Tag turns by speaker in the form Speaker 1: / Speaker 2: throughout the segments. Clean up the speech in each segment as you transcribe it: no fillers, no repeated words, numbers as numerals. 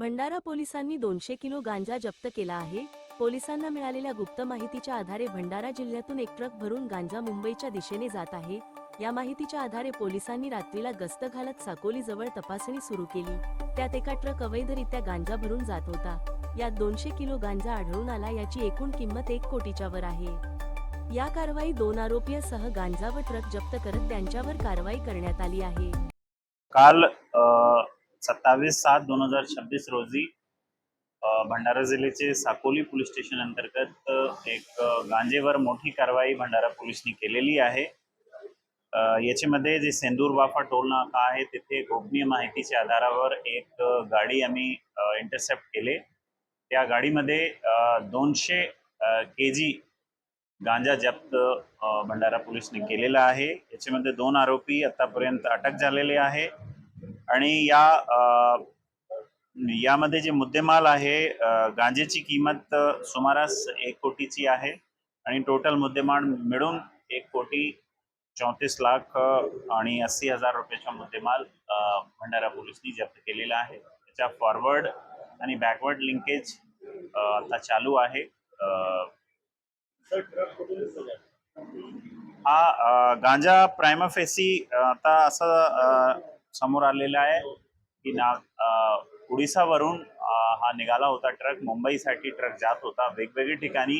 Speaker 1: भंडारा पोलिसांनी 200 किलो गांजा जप्त केला आहे। पोलिसांना मिळालेल्या गुप्त माहितीच्या आधारे भंडारा जिल्ह्यातून एक ट्रक भरून गांजा मुंबईच्या दिशेने जात आहे। या माहितीच्या आधारे पोलिसांनी रात्रीला गस्त घालत साकोली जवळ तपासणी सुरू केली। त्यात एका ट्रक अवैधरित्या गांजा भरून जात होता। यात 200 किलो गांजा आढळून आला। याची एकूण किंमत 1 कोटीच्या वर आहे। या कारवाई 2 आरोपींसह गांजा व ट्रक जप्त करत त्यांच्यावर कारवाई करण्यात आली आहे।
Speaker 2: काल 27/7/2026 रोजी भंडारा जिल्ह्याचे साकोली पोलीस स्टेशन अंतर्गत एक गांजेवर मोठी कारवाई भंडारा पोलिसांनी केलेली आहे। याच्यामध्ये जे सेंदूर वाफा टोल नाका आहे तिथे गोपनीय माहितीच्या आधारावर एक गाडी आम्ही इंटरसेप्ट केले। त्या गाडीमध्ये 200 केजी गांजा जप्त भंडारा पोलिसांनी केलेला आहे। याच्यामध्ये 2 आरोपी आतापर्यंत अटक झालेले आहे आणि यामध्ये जे मुद्देमाल आहे गांजेची किंमत सुमारास 1 कोटीची आहे आणि टोटल मुद्देमाल मिळून 1,34,80,000 रुपयाचा मुद्देमाल भंडारा पोलिसांनी जप्त केलेला आहे। त्याचा फॉरवर्ड आणि बॅकवर्ड लिंकेज आता चालू आहे। हा गांजा प्राइमा फेसी आता असं समोर आलेला आहे की उडीसावरून हा निघाला होता ट्रक। मुंबईसाठी ट्रक जात होता। वेगवेगळ्या ठिकाणी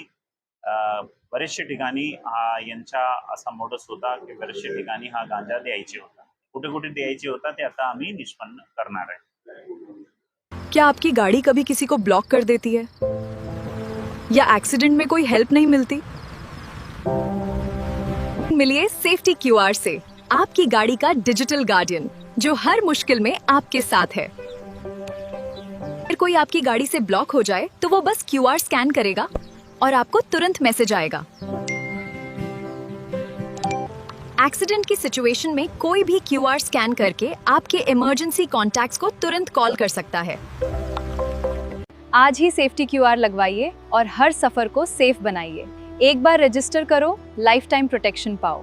Speaker 2: बरेचशे ठिकाणी हा यांचा असा मोडस होता की बरेचशे ठिकाणी हा गांजा द्यायचे होता। कुठे कुठे द्यायचे होता ते आता आम्ही निष्पन्न करणार आहे।
Speaker 3: क्या आपकी गाड़ी कभी किसी को ब्लॉक कर देती है या एक्सीडेंट में कोई हेल्प नहीं मिलती? मिलिए सेफ्टी क्यूआर से, आपकी गाड़ी का डिजिटल गार्डियन जो हर मुश्किल में आपके साथ है। अगर कोई आपकी गाड़ी से ब्लॉक हो जाए तो वो बस क्यूआर स्कैन करेगा और आपको तुरंत मैसेज आएगा। एक्सीडेंट की सिचुएशन में कोई भी क्यूआर स्कैन करके आपके इमरजेंसी कॉन्टैक्ट्स को तुरंत कॉल कर सकता है।
Speaker 4: आज ही सेफ्टी क्यूआर लगवाइए और हर सफर को सेफ बनाइए। एक बार रजिस्टर करो, लाइफ टाइम प्रोटेक्शन पाओ।